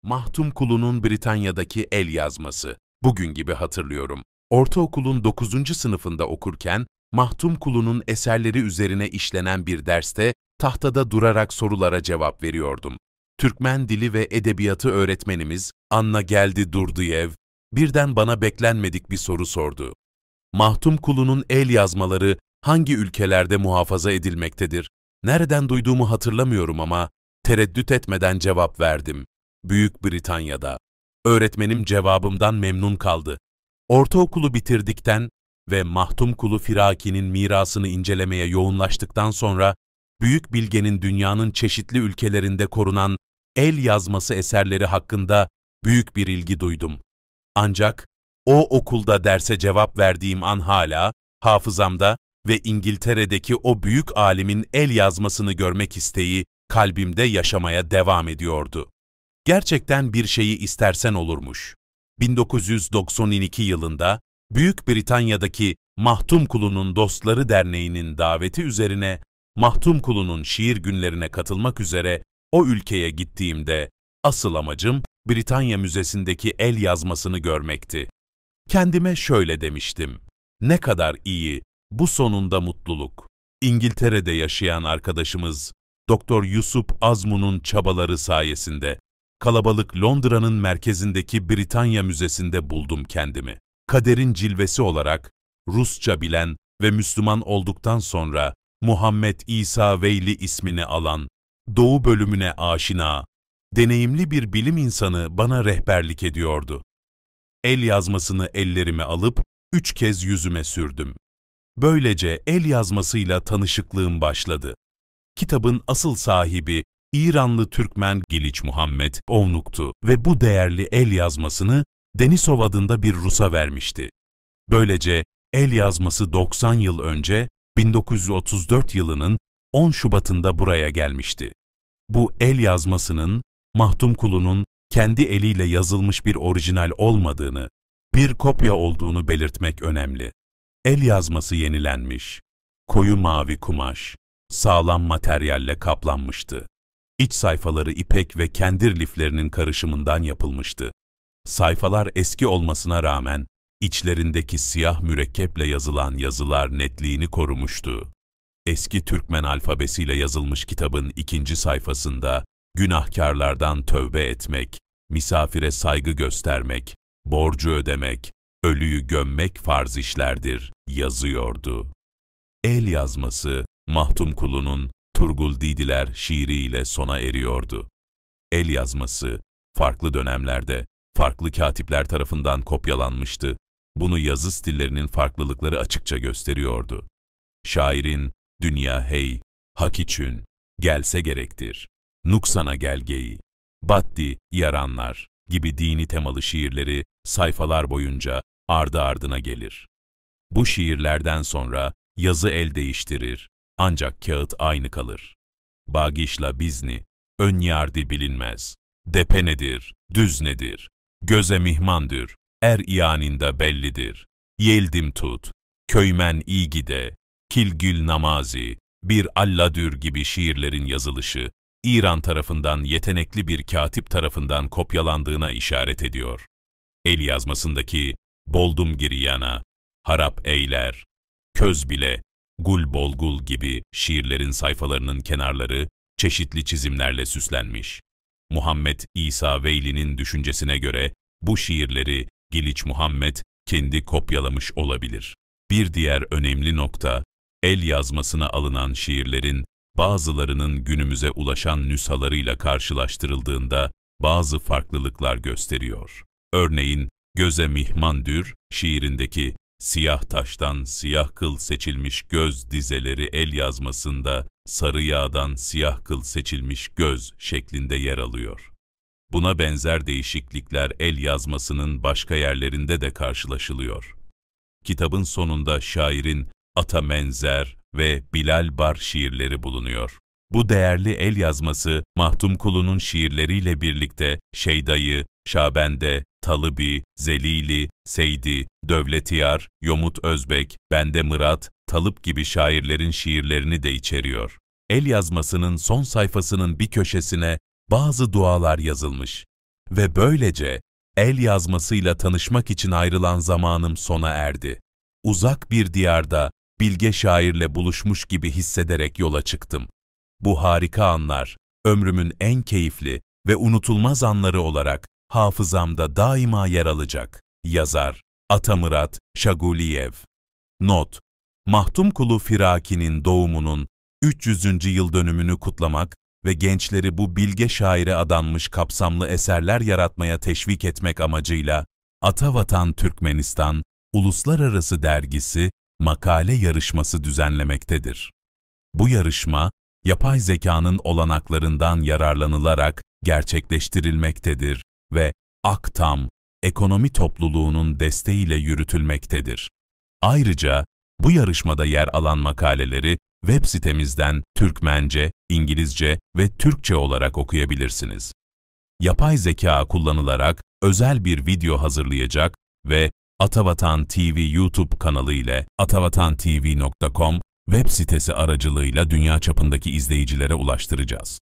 Mahdum Kulu'nun Britanya'daki el yazması. Bugün gibi hatırlıyorum. Ortaokulun 9. sınıfında okurken, Mahdum Kulu'nun eserleri üzerine işlenen bir derste tahtada durarak sorulara cevap veriyordum. Türkmen Dili ve Edebiyatı öğretmenimiz Anna Geldi Durduyev birden bana beklenmedik bir soru sordu. Mahdum Kulu'nun el yazmaları hangi ülkelerde muhafaza edilmektedir? Nereden duyduğumu hatırlamıyorum ama tereddüt etmeden cevap verdim. Büyük Britanya'da. Öğretmenim cevabımdan memnun kaldı. Ortaokulu bitirdikten ve Mahdum Kulu Firaki'nin mirasını incelemeye yoğunlaştıktan sonra, büyük bilgenin dünyanın çeşitli ülkelerinde korunan el yazması eserleri hakkında büyük bir ilgi duydum. Ancak o okulda derse cevap verdiğim an hala hafızamda ve İngiltere'deki o büyük alimin el yazmasını görmek isteği kalbimde yaşamaya devam ediyordu. Gerçekten bir şeyi istersen olurmuş. 1992 yılında Büyük Britanya'daki Mahdum Kulu'nun Dostları Derneği'nin daveti üzerine Mahdum Kulu'nun şiir günlerine katılmak üzere o ülkeye gittiğimde asıl amacım Britanya Müzesi'ndeki el yazmasını görmekti. Kendime şöyle demiştim: ne kadar iyi, bu sonunda mutluluk. İngiltere'de yaşayan arkadaşımız Doktor Yusuf Azmu'nun çabaları sayesinde kalabalık Londra'nın merkezindeki Britanya Müzesi'nde buldum kendimi. Kaderin cilvesi olarak Rusça bilen ve Müslüman olduktan sonra Muhammed İsa Veyli ismini alan, Doğu bölümüne aşina, deneyimli bir bilim insanı bana rehberlik ediyordu. El yazmasını ellerime alıp 3 kez yüzüme sürdüm. Böylece el yazmasıyla tanışıklığım başladı. Kitabın asıl sahibi İranlı Türkmen Giliç Muhammed Ovnuk'tu ve bu değerli el yazmasını Denisov adında bir Rus'a vermişti. Böylece el yazması 90 yıl önce 1934 yılının 10 Şubat'ında buraya gelmişti. Bu el yazmasının Mahdum Kulu'nun kendi eliyle yazılmış bir orijinal olmadığını, bir kopya olduğunu belirtmek önemli. El yazması yenilenmiş, koyu mavi kumaş, sağlam materyalle kaplanmıştı. İç sayfaları ipek ve kendir liflerinin karışımından yapılmıştı. Sayfalar eski olmasına rağmen içlerindeki siyah mürekkeple yazılan yazılar netliğini korumuştu. Eski Türkmen alfabesiyle yazılmış kitabın 2. sayfasında günahkarlardan tövbe etmek, misafire saygı göstermek, borcu ödemek, ölüyü gömmek farz işlerdir yazıyordu. El yazması Mahdum Kulu'nun Turgul Didiler şiiriyle sona eriyordu. El yazması farklı dönemlerde farklı katipler tarafından kopyalanmıştı. Bunu yazı stillerinin farklılıkları açıkça gösteriyordu. Şairin "Dünya hey, hak için, gelse gerektir, nuksana gelgeyi, baddi yaranlar" gibi dini temalı şiirleri sayfalar boyunca ardı ardına gelir. Bu şiirlerden sonra yazı el değiştirir, ancak kağıt aynı kalır. Bagişla bizni, ön yardı bilinmez, depe nedir, düz nedir, göze mihmandır, er iyaninde bellidir, yeldim tut, köymen iyi gide, kilgül namazi, bir alladür gibi şiirlerin yazılışı, İran tarafından yetenekli bir katip tarafından kopyalandığına işaret ediyor. El yazmasındaki boldum giriyana, harap eyler, köz bile, gul bolgul gibi şiirlerin sayfalarının kenarları çeşitli çizimlerle süslenmiş. Muhammed İsa Veyli'nin düşüncesine göre bu şiirleri Giliç Muhammed kendi kopyalamış olabilir. Bir diğer önemli nokta, el yazmasına alınan şiirlerin bazılarının günümüze ulaşan nüshalarıyla karşılaştırıldığında bazı farklılıklar gösteriyor. Örneğin, göze mihmandür şiirindeki siyah taştan siyah kıl seçilmiş göz dizeleri el yazmasında sarı yağdan siyah kıl seçilmiş göz şeklinde yer alıyor. Buna benzer değişiklikler el yazmasının başka yerlerinde de karşılaşılıyor. Kitabın sonunda şairin Ata Menzer ve Bilal Bar şiirleri bulunuyor. Bu değerli el yazması Mahdum Kulu'nun şiirleriyle birlikte Şeyda'yı, Şabende, Talıbi, Zelili, Seydi, Dövletiyar, Yomut Özbek, Bende Mırat, Talıp gibi şairlerin şiirlerini de içeriyor. El yazmasının son sayfasının bir köşesine bazı dualar yazılmış. Ve böylece el yazmasıyla tanışmak için ayrılan zamanım sona erdi. Uzak bir diyarda bilge şairle buluşmuş gibi hissederek yola çıktım. Bu harika anlar, ömrümün en keyifli ve unutulmaz anları olarak hafızamda daima yer alacak. Yazar Atamurat Şaguliyev. Not: Mahtumkulu Firaki'nin doğumunun 300. yıl dönümünü kutlamak ve gençleri bu bilge şaire adanmış kapsamlı eserler yaratmaya teşvik etmek amacıyla Atavatan Türkmenistan Uluslararası Dergisi makale yarışması düzenlemektedir. Bu yarışma, yapay zekanın olanaklarından yararlanılarak gerçekleştirilmektedir ve Aktam Ekonomi Topluluğu'nun desteğiyle yürütülmektedir. Ayrıca bu yarışmada yer alan makaleleri web sitemizden Türkmence, İngilizce ve Türkçe olarak okuyabilirsiniz. Yapay zeka kullanılarak özel bir video hazırlayacak ve Atavatan TV YouTube kanalı ile atavatantv.com web sitesi aracılığıyla dünya çapındaki izleyicilere ulaştıracağız.